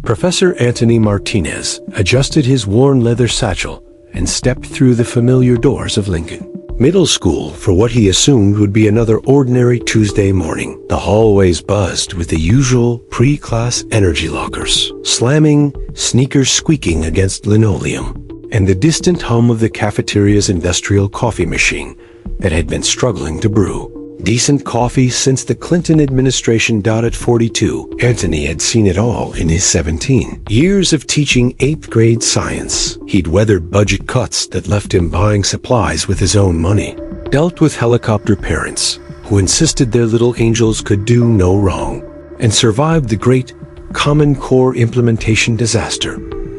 Professor Antony Martinez adjusted his worn leather satchel and stepped through the familiar doors of Lincoln Middle School for what he assumed would be another ordinary Tuesday morning. The hallways buzzed with the usual pre-class energy lockers, slamming, sneakers squeaking against linoleum, and the distant hum of the cafeteria's industrial coffee machine that had been struggling to brew decent coffee since the Clinton administration. At 42, Antony had seen it all in his 17 years of teaching 8th grade science. He'd weathered budget cuts that left him buying supplies with his own money, dealt with helicopter parents who insisted their little angels could do no wrong, and survived the great Common Core implementation disaster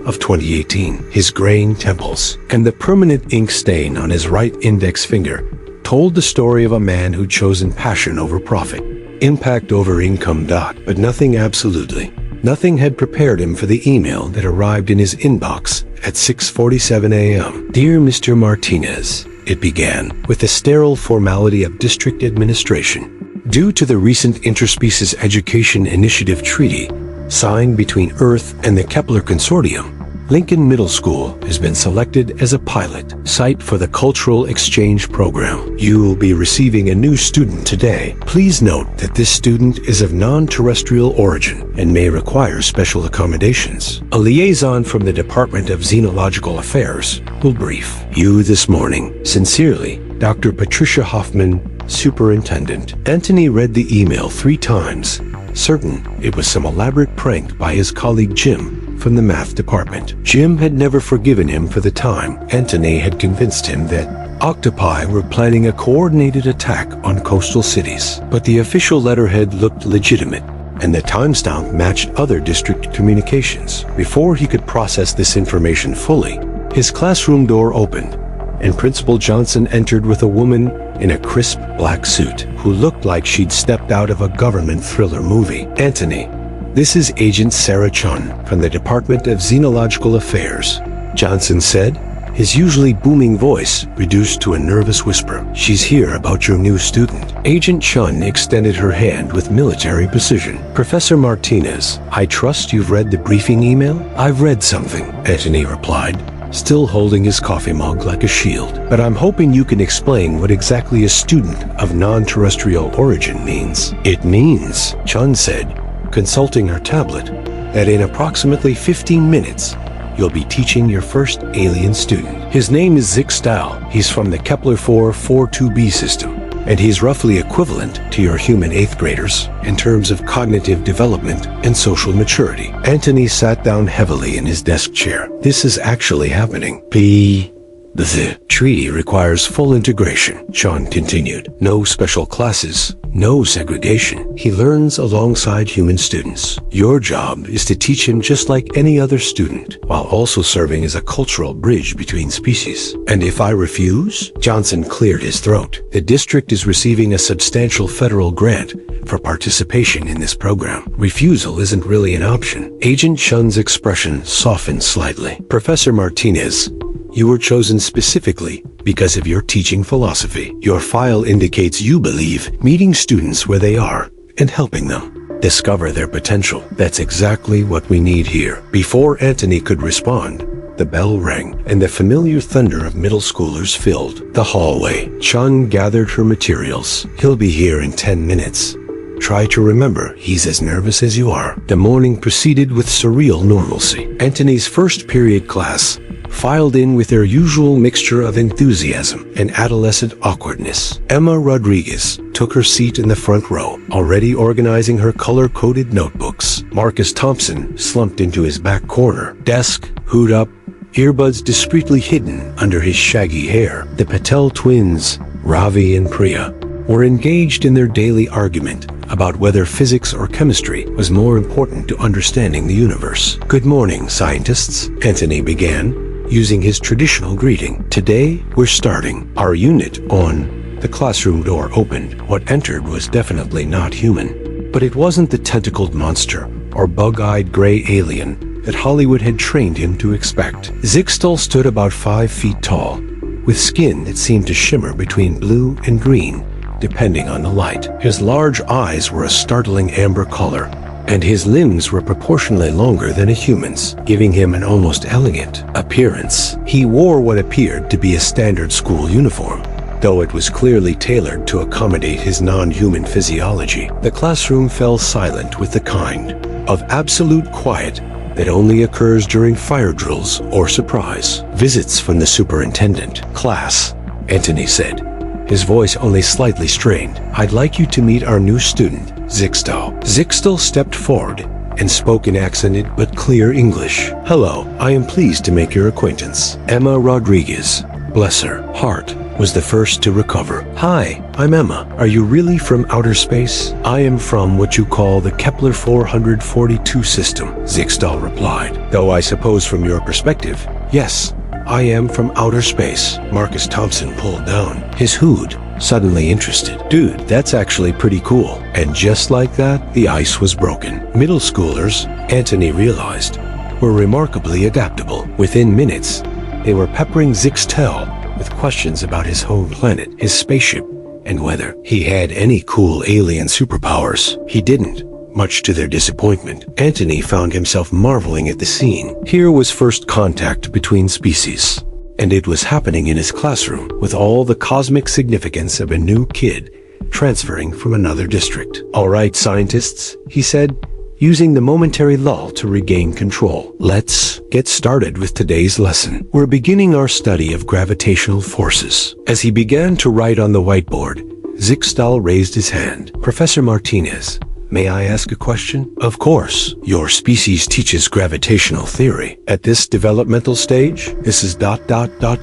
of 2018. His graying temples and the permanent ink stain on his right index finger told the story of a man who'd chosen passion over profit, impact over income. But nothing, absolutely nothing, had prepared him for the email that arrived in his inbox at 6:47 a.m. Dear Mr. Martinez, it began with the sterile formality of district administration. Due to the recent Interspecies Education Initiative Treaty signed between Earth and the Kepler Consortium, Lincoln Middle School has been selected as a pilot site for the Cultural Exchange Program. You will be receiving a new student today. Please note that this student is of non-terrestrial origin and may require special accommodations. A liaison from the Department of Xenological Affairs will brief you this morning. Sincerely, Dr. Patricia Hoffman, Superintendent. Antony read the email 3 times, certain it was some elaborate prank by his colleague Jim from the math department. Jim had never forgiven him for the time Antony had convinced him that octopi were planning a coordinated attack on coastal cities. But the official letterhead looked legitimate, and the timestamp matched other district communications. Before he could process this information fully, his classroom door opened, and Principal Johnson entered with a woman in a crisp black suit who looked like she'd stepped out of a government thriller movie. Antony, this is Agent Sarah Chun from the Department of Xenological Affairs, Johnson said, his usually booming voice reduced to a nervous whisper. She's here about your new student. Agent Chun extended her hand with military precision. Professor Martinez, I trust you've read the briefing email? I've read something, Antony replied, still holding his coffee mug like a shield. But I'm hoping you can explain what exactly a student of non-terrestrial origin means. It means, Chun said, consulting her tablet, that in approximately 15 minutes, you'll be teaching your first alien student. His name is Zix'tal. He's from the Kepler 442b system, and he's roughly equivalent to your human 8th graders in terms of cognitive development and social maturity. Antony sat down heavily in his desk chair. This is actually happening. The treaty requires full integration, Sean continued. No special classes, no segregation. He learns alongside human students. Your job is to teach him just like any other student, while also serving as a cultural bridge between species. And if I refuse? Johnson cleared his throat. The district is receiving a substantial federal grant for participation in this program. Refusal isn't really an option. Agent Chun's expression softened slightly. Professor Martinez, you were chosen specifically because of your teaching philosophy. Your file indicates you believe meeting students where they are and helping them discover their potential. That's exactly what we need here. Before Antony could respond, the bell rang and the familiar thunder of middle schoolers filled the hallway. Chun gathered her materials. He'll be here in 10 minutes. Try to remember, he's as nervous as you are. The morning proceeded with surreal normalcy. Antony's first period class filed in with their usual mixture of enthusiasm and adolescent awkwardness. Emma Rodriguez took her seat in the front row, already organizing her color-coded notebooks. Marcus Thompson slumped into his back corner, desk, hood up, earbuds discreetly hidden under his shaggy hair. The Patel twins, Ravi and Priya, were engaged in their daily argument about whether physics or chemistry was more important to understanding the universe. Good morning, scientists, Antony began, using his traditional greeting. Today, we're starting our unit on... The classroom door opened. What entered was definitely not human. But it wasn't the tentacled monster or bug-eyed gray alien that Hollywood had trained him to expect. Zix'tal stood about 5 feet tall, with skin that seemed to shimmer between blue and green, depending on the light. His large eyes were a startling amber color, and his limbs were proportionally longer than a human's, giving him an almost elegant appearance. He wore what appeared to be a standard school uniform, though it was clearly tailored to accommodate his non-human physiology. The classroom fell silent with the kind of absolute quiet that only occurs during fire drills or surprise visits from the superintendent. "Class," Antony said, his voice only slightly strained, "I'd like you to meet our new student, Zix'tal." Zix'tal stepped forward and spoke in accented but clear English. "Hello, I am pleased to make your acquaintance. Emma Rodriguez, bless her heart, was the first to recover." "Hi, I'm Emma. Are you really from outer space?" "I am from what you call the Kepler 442 system," Zix'tal replied. "Though I suppose from your perspective, yes, I am from outer space." Marcus Thompson pulled down his hood, suddenly interested. "Dude, that's actually pretty cool." And just like that, the ice was broken. Middle schoolers, Antony realized, were remarkably adaptable. Within minutes, they were peppering Zix'tal with questions about his home planet, his spaceship, and whether he had any cool alien superpowers. He didn't. Much to their disappointment, Antony found himself marveling at the scene. Here was first contact between species, and it was happening in his classroom, with all the cosmic significance of a new kid transferring from another district. "All right, scientists," he said, using the momentary lull to regain control. "Let's get started with today's lesson. We're beginning our study of gravitational forces." As he began to write on the whiteboard, Zix'tal raised his hand. "Professor Martinez, may I ask a question?" "Of course. Your species teaches gravitational theory. At this developmental stage, this is ...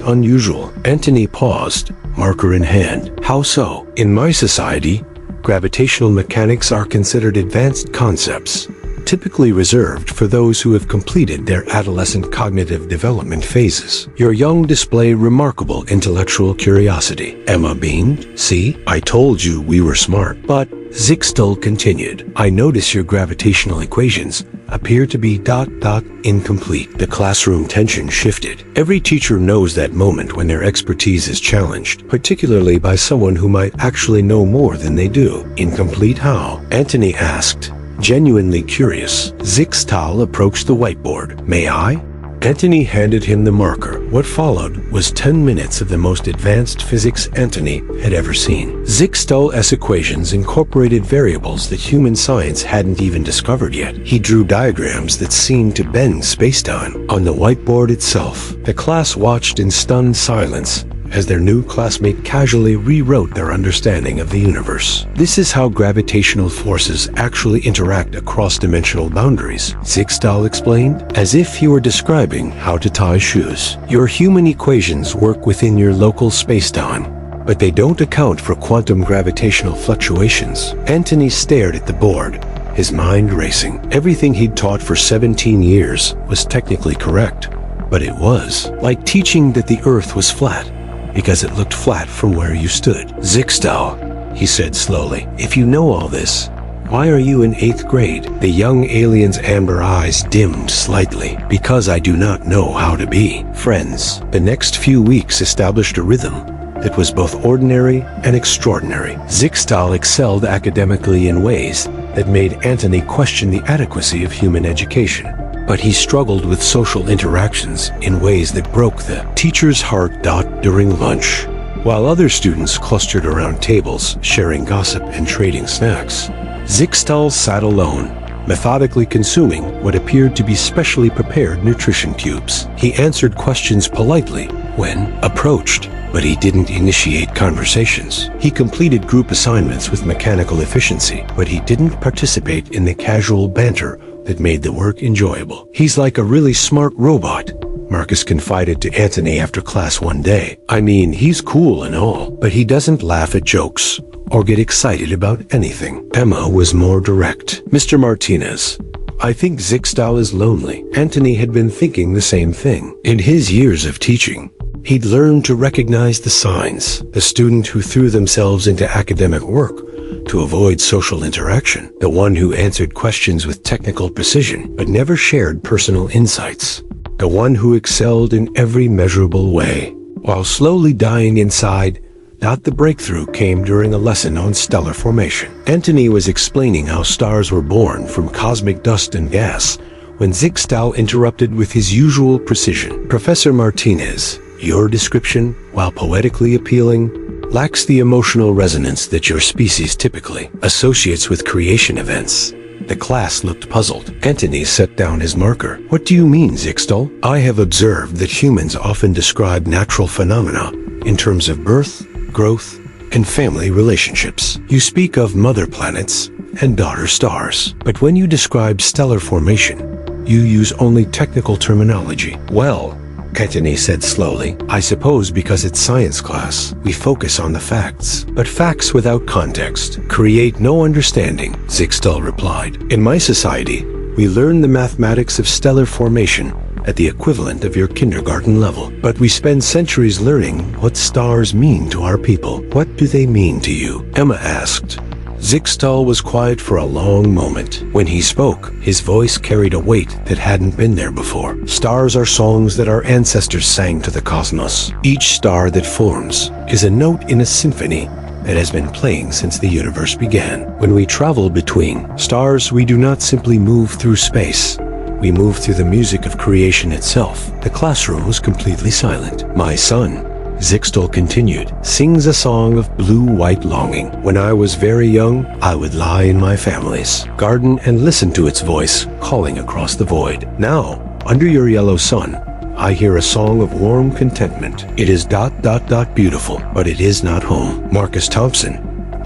unusual." Antony paused, marker in hand. "How so?" "In my society, gravitational mechanics are considered advanced concepts, typically reserved for those who have completed their adolescent cognitive development phases. Your young display remarkable intellectual curiosity." Emma beamed. "See, I told you we were smart." "But," Zix'tal continued, "I notice your gravitational equations appear to be ... incomplete." The classroom tension shifted. Every teacher knows that moment when their expertise is challenged, particularly by someone who might actually know more than they do. "Incomplete how?" Antony asked, genuinely curious. Zix'tal approached the whiteboard. "May I?" Antony handed him the marker. What followed was 10 minutes of the most advanced physics Antony had ever seen. Zix'tal's equations incorporated variables that human science hadn't even discovered yet. He drew diagrams that seemed to bend spacetime on the whiteboard itself. The class watched in stunned silence as their new classmate casually rewrote their understanding of the universe. "This is how gravitational forces actually interact across dimensional boundaries," Zix'tal explained, as if he were describing how to tie shoes. "Your human equations work within your local spacetime, but they don't account for quantum gravitational fluctuations." Antony stared at the board, his mind racing. Everything he'd taught for 17 years was technically correct, but it was like teaching that the Earth was flat because it looked flat from where you stood. "Zix'tal," he said slowly, "if you know all this, why are you in 8th grade?" The young alien's amber eyes dimmed slightly. "Because I do not know how to be friends." The next few weeks established a rhythm that was both ordinary and extraordinary. Zix'tal excelled academically in ways that made Antony question the adequacy of human education. But he struggled with social interactions in ways that broke the teacher's heart. During lunch, while other students clustered around tables, sharing gossip and trading snacks, Zix'tal sat alone, methodically consuming what appeared to be specially prepared nutrition cubes. He answered questions politely when approached, but he didn't initiate conversations. He completed group assignments with mechanical efficiency, but he didn't participate in the casual banter that made the work enjoyable. "He's like a really smart robot," Marcus confided to Antony after class one day. "I mean, he's cool and all, but he doesn't laugh at jokes or get excited about anything." Emma was more direct. "Mr. Martinez, I think Zix'tal is lonely." Antony had been thinking the same thing. In his years of teaching, he'd learned to recognize the signs. The student who threw themselves into academic work to avoid social interaction, the one who answered questions with technical precision but never shared personal insights, the one who excelled in every measurable way, while slowly dying inside, The breakthrough came during a lesson on stellar formation. Antony was explaining how stars were born from cosmic dust and gas when Zix'tal interrupted with his usual precision. Professor Martinez, your description, while poetically appealing, lacks the emotional resonance that your species typically associates with creation events. The class looked puzzled. Antony set down his marker. What do you mean, Zix'tal? I have observed that humans often describe natural phenomena in terms of birth, growth, and family relationships. You speak of mother planets and daughter stars. But when you describe stellar formation, you use only technical terminology. Well, Antony said slowly, I suppose because it's science class, we focus on the facts. But facts without context create no understanding, Zix'tal replied. In my society, we learn the mathematics of stellar formation at the equivalent of your kindergarten level. But we spend centuries learning what stars mean to our people. What do they mean to you? Emma asked. Zix'tal was quiet for a long moment. When he spoke, his voice carried a weight that hadn't been there before. Stars are songs that our ancestors sang to the cosmos. Each star that forms is a note in a symphony that has been playing since the universe began. When we travel between stars, we do not simply move through space. We move through the music of creation itself. The classroom was completely silent. My son, Zix'tal continued, sings a song of blue-white longing. When I was very young, I would lie in my family's garden and listen to its voice calling across the void. Now, under your yellow sun, I hear a song of warm contentment. It is ... beautiful, but it is not home. Marcus Thompson,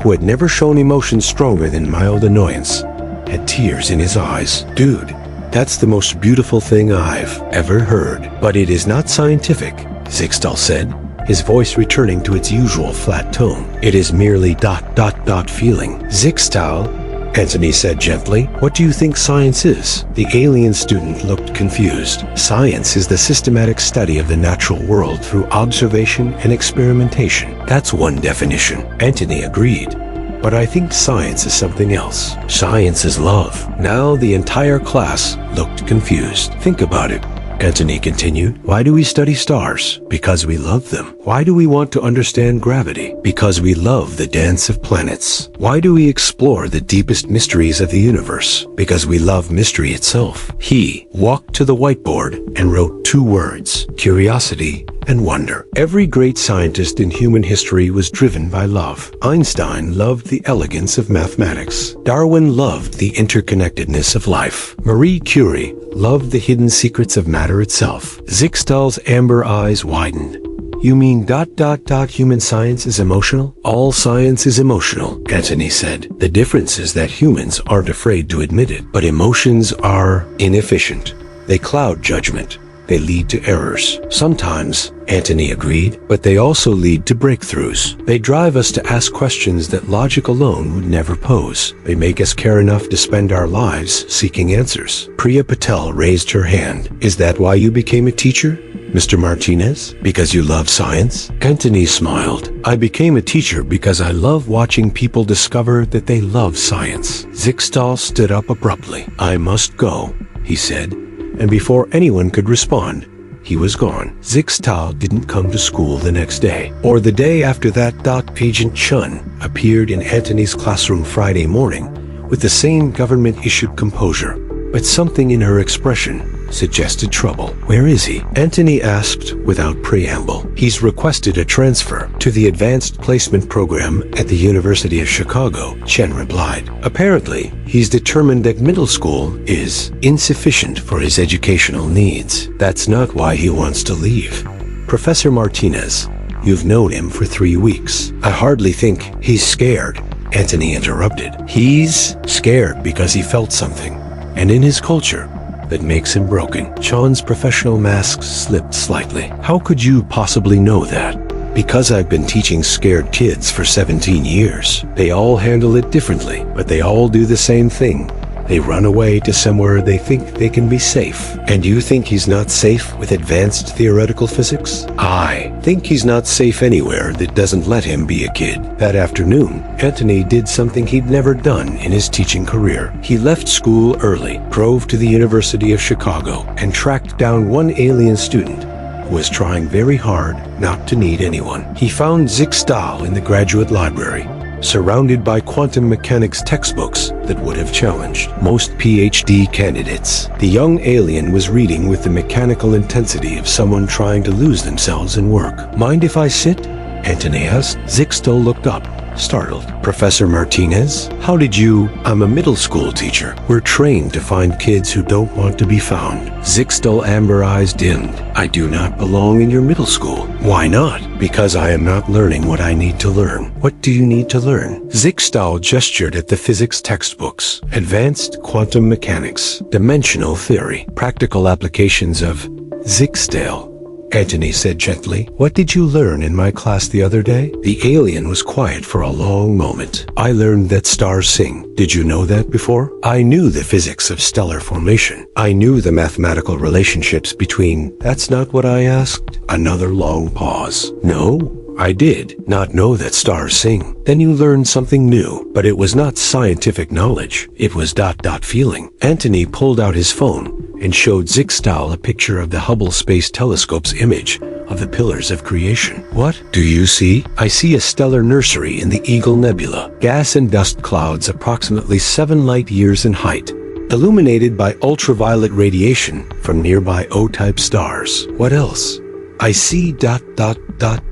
who had never shown emotion stronger than mild annoyance, had tears in his eyes. Dude, that's the most beautiful thing I've ever heard. But it is not scientific, Zix'tal said, his voice returning to its usual flat tone. It is merely ... feeling. Zix'tal, Antony said gently, what do you think science is? The alien student looked confused. Science is the systematic study of the natural world through observation and experimentation. That's one definition. Antony agreed. But I think science is something else. Science is love. Now the entire class looked confused. Think about it, Antony continued. Why do we study stars? Because we love them. Why do we want to understand gravity? Because we love the dance of planets. Why do we explore the deepest mysteries of the universe? Because we love mystery itself. He walked to the whiteboard and wrote 2 words, curiosity and wonder. Every great scientist in human history was driven by love. Einstein loved the elegance of mathematics. Darwin loved the interconnectedness of life. Marie Curie loved the hidden secrets of matter itself. Zix'tal's amber eyes widened. You mean ... human science is emotional? All science is emotional, Antony said. The difference is that humans aren't afraid to admit it, but emotions are inefficient. They cloud judgment. They lead to errors. Sometimes, Antony agreed, but they also lead to breakthroughs. They drive us to ask questions that logic alone would never pose. They make us care enough to spend our lives seeking answers. Priya Patel raised her hand. Is that why you became a teacher, Mr. Martinez? Because you love science? Antony smiled. I became a teacher because I love watching people discover that they love science. Zix'tal stood up abruptly. I must go, he said. And before anyone could respond, he was gone. Zix'tal didn't come to school the next day, or the day after that. Agent Chun appeared in Antony's classroom Friday morning with the same government-issued composure, but something in her expression suggested trouble. Where is he? Antony asked without preamble. He's requested a transfer to the advanced placement program at the University of Chicago, Chen replied. Apparently, he's determined that middle school is insufficient for his educational needs. That's not why he wants to leave. Professor Martinez, you've known him for 3 weeks. I hardly think he's scared, Antony interrupted. He's scared because he felt something, and in his culture, that makes him broken. Chan's professional mask slipped slightly. How could you possibly know that? Because I've been teaching scared kids for 17 years. They all handle it differently, but they all do the same thing. They run away to somewhere they think they can be safe. And you think he's not safe with advanced theoretical physics? I think he's not safe anywhere that doesn't let him be a kid. That afternoon, Antony did something he'd never done in his teaching career. He left school early, drove to the University of Chicago, and tracked down one alien student was trying very hard not to need anyone. He found Zix'tal in the graduate library, surrounded by quantum mechanics textbooks that would have challenged most PhD candidates. The young alien was reading with the mechanical intensity of someone trying to lose themselves in work. "Mind if I sit?" Antony asked. Zix'tal looked up, startled. "Professor Martinez? How did you—" "I'm a middle school teacher. We're trained to find kids who don't want to be found." Zix'tal amber eyes dimmed. "I do not belong in your middle school." "Why not?" "Because I am not learning what I need to learn." "What do you need to learn?" Zix'tal gestured at the physics textbooks. "Advanced quantum mechanics, dimensional theory, practical applications of Zix'tal," Antony said gently. "What did you learn in my class the other day?" The alien was quiet for a long moment. "I learned that stars sing. Did you know that before?" "I knew the physics of stellar formation. I knew the mathematical relationships between—" "That's not what I asked." Another long pause. "No, I did not know that stars sing." "Then you learned something new." "But it was not scientific knowledge. It was feeling." Antony pulled out his phone and showed Zix'tal a picture of the Hubble Space Telescope's image of the pillars of creation. "What do you see?" "I see a stellar nursery in the Eagle Nebula. Gas and dust clouds approximately 7 light years in height, illuminated by ultraviolet radiation from nearby O-type stars." "What else?" "I see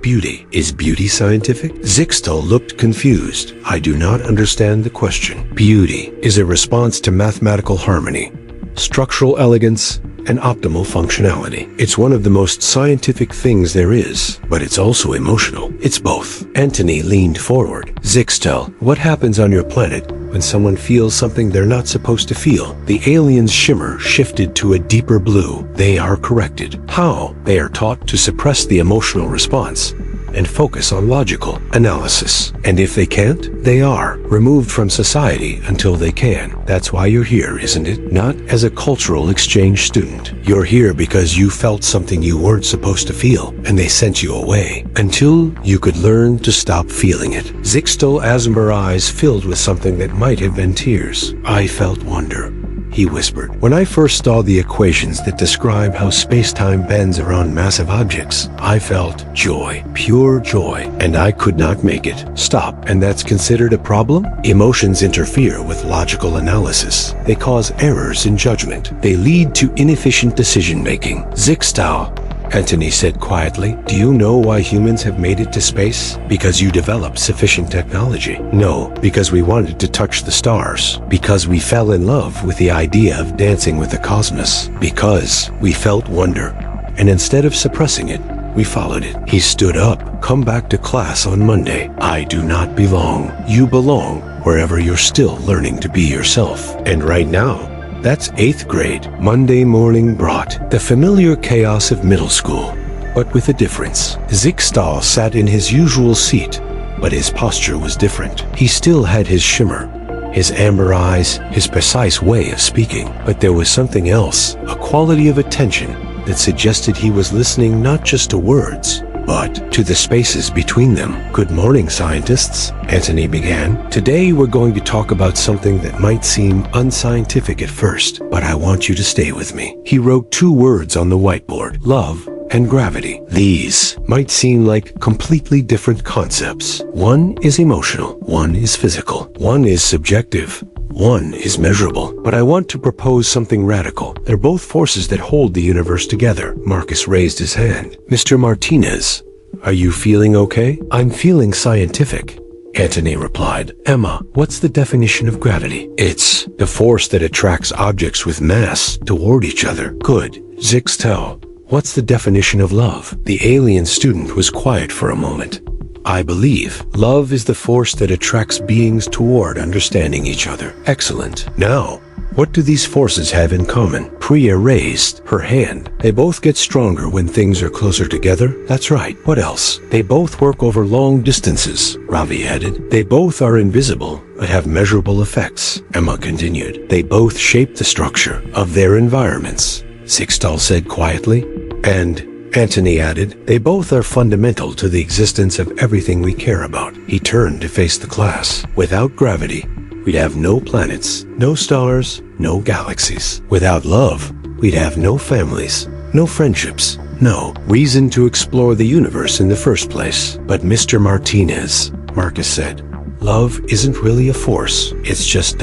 beauty." "Is beauty scientific?" Zix'tal looked confused. "I do not understand the question." "Beauty is a response to mathematical harmony, structural elegance, and optimal functionality. It's one of the most scientific things there is, but it's also emotional. It's both." Antony leaned forward. "Zix'tal, what happens on your planet when someone feels something they're not supposed to feel?" The alien's shimmer shifted to a deeper blue. "They are corrected." "How?" "They are taught to suppress the emotional response and focus on logical analysis. And if they can't, they are removed from society until they can. That's why you're here, isn't it? Not as a cultural exchange student. You're here because you felt something you weren't supposed to feel, and they sent you away until you could learn to stop feeling it." Zix'tal Azumber eyes filled with something that might have been tears. "I felt wonder," he whispered. "When I first saw the equations that describe how space-time bends around massive objects, I felt joy, pure joy, and I could not make it stop." "And that's considered a problem?" "Emotions interfere with logical analysis. They cause errors in judgment. They lead to inefficient decision-making." "Zix'tal," Antony said quietly, "do you know why humans have made it to space?" "Because you developed sufficient technology." "No, because we wanted to touch the stars. Because we fell in love with the idea of dancing with the cosmos. Because we felt wonder, and instead of suppressing it, we followed it." He stood up. "Come back to class on Monday." "I do not belong." "You belong wherever you're still learning to be yourself. And right now, that's 8th grade." Monday morning brought the familiar chaos of middle school, but with a difference. Zix'tal sat in his usual seat, but his posture was different. He still had his shimmer, his amber eyes, his precise way of speaking. But there was something else, a quality of attention that suggested he was listening not just to words, but to the spaces between them. "Good morning, scientists," Antony began. "Today we're going to talk about something that might seem unscientific at first, but I want you to stay with me." He wrote 2 words on the whiteboard: love and gravity. These might seem like completely different concepts. One is emotional, one is physical, one is subjective, one is measurable. But I want to propose something radical. They're both forces that hold the universe together. Marcus raised his hand. "Mr. Martinez, are you feeling okay?" "I'm feeling scientific," Antony replied. "Emma, what's the definition of gravity?" "It's the force that attracts objects with mass toward each other." "Good. Zix'tal, what's the definition of love?" The alien student was quiet for a moment. "I believe love is the force that attracts beings toward understanding each other." "Excellent. Now, what do these forces have in common?" Priya raised her hand. "They both get stronger when things are closer together." "That's right. What else?" "They both work over long distances," Ravi added. "They both are invisible, but have measurable effects," Emma continued. "They both shape the structure of their environments," Zix'tal said quietly. "And," Antony added, "they both are fundamental to the existence of everything we care about." He turned to face the class. "Without gravity, we'd have no planets, no stars, no galaxies. Without love, we'd have no families, no friendships, no reason to explore the universe in the first place. But Mr. Martinez, Marcus said, love isn't really a force, it's just ...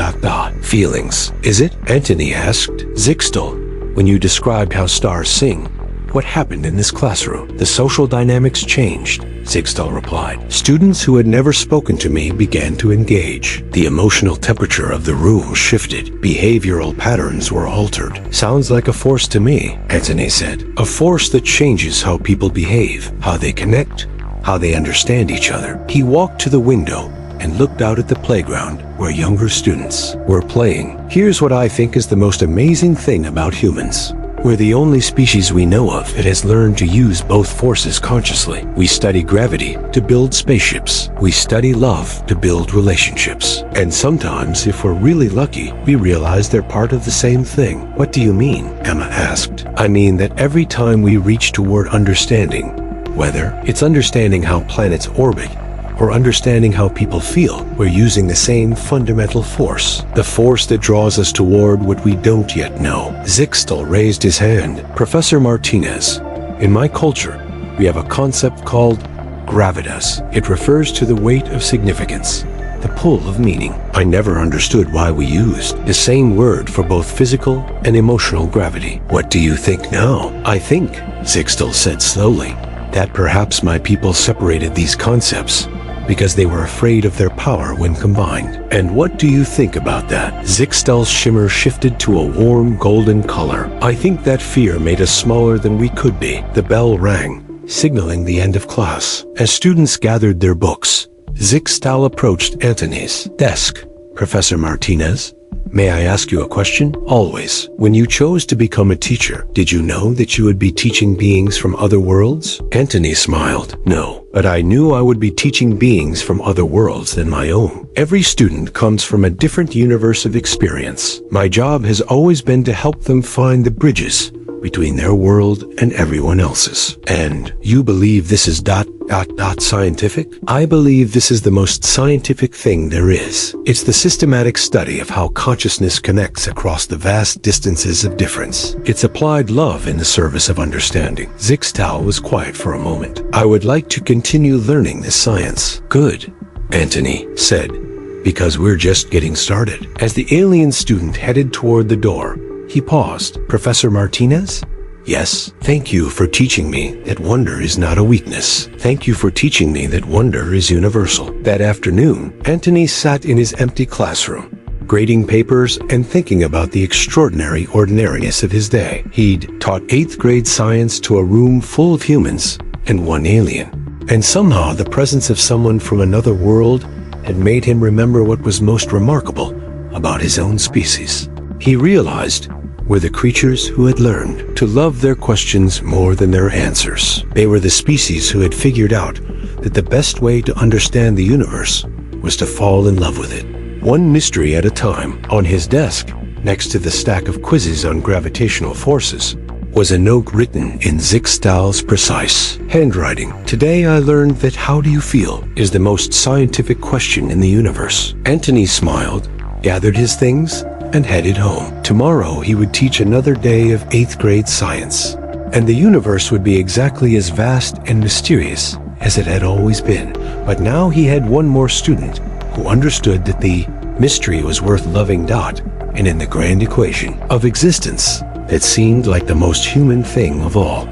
feelings, is it? Antony asked. Zix'tal, when you described how stars sing, what happened in this classroom? The social dynamics changed, Zix'tal replied. Students who had never spoken to me began to engage. The emotional temperature of the room shifted. Behavioral patterns were altered. Sounds like a force to me, Antony said. A force that changes how people behave, how they connect, how they understand each other. He walked to the window and looked out at the playground where younger students were playing. Here's what I think is the most amazing thing about humans. We're the only species we know of that has learned to use both forces consciously. We study gravity to build spaceships. We study love to build relationships. And sometimes, if we're really lucky, we realize they're part of the same thing. What do you mean? Emma asked. I mean that every time we reach toward understanding, whether it's understanding how planets orbit or understanding how people feel, we're using the same fundamental force, the force that draws us toward what we don't yet know. Zix'tal raised his hand. Professor Martinez, in my culture, we have a concept called gravitas. It refers to the weight of significance, the pull of meaning. I never understood why we used the same word for both physical and emotional gravity. What do you think now? I think, Zix'tal said slowly, that perhaps my people separated these concepts because they were afraid of their power when combined. And what do you think about that? Zix'tal's shimmer shifted to a warm golden color. I think that fear made us smaller than we could be. The bell rang, signaling the end of class. As students gathered their books, Zix'tal approached Antony's desk. Professor Martinez, may I ask you a question? Always. When you chose to become a teacher, did you know that you would be teaching beings from other worlds? Antony smiled. No, but I knew I would be teaching beings from other worlds than my own. Every student comes from a different universe of experience. My job has always been to help them find the bridges between their world and everyone else's. And you believe this is ... scientific? I believe this is the most scientific thing there is. It's the systematic study of how consciousness connects across the vast distances of difference. It's applied love in the service of understanding. Zix'tal was quiet for a moment. I would like to continue learning this science. Good, Antony said, because we're just getting started. As the alien student headed toward the door, he paused. Professor Martinez? Yes, thank you for teaching me that wonder is not a weakness. Thank you for teaching me that wonder is universal. That afternoon, Antony sat in his empty classroom, grading papers and thinking about the extraordinary ordinariness of his day. He'd taught 8th grade science to a room full of humans and one alien. And somehow the presence of someone from another world had made him remember what was most remarkable about his own species. He realized were the creatures who had learned to love their questions more than their answers. They were the species who had figured out that the best way to understand the universe was to fall in love with it, one mystery at a time. On his desk, next to the stack of quizzes on gravitational forces, was a note written in Zix'tal's precise handwriting. Today I learned that how do you feel is the most scientific question in the universe. Antony smiled, gathered his things, and headed home. Tomorrow he would teach another day of 8th grade science, and the universe would be exactly as vast and mysterious as it had always been. But now he had one more student who understood that the mystery was worth loving. And in the grand equation of existence, it seemed like the most human thing of all.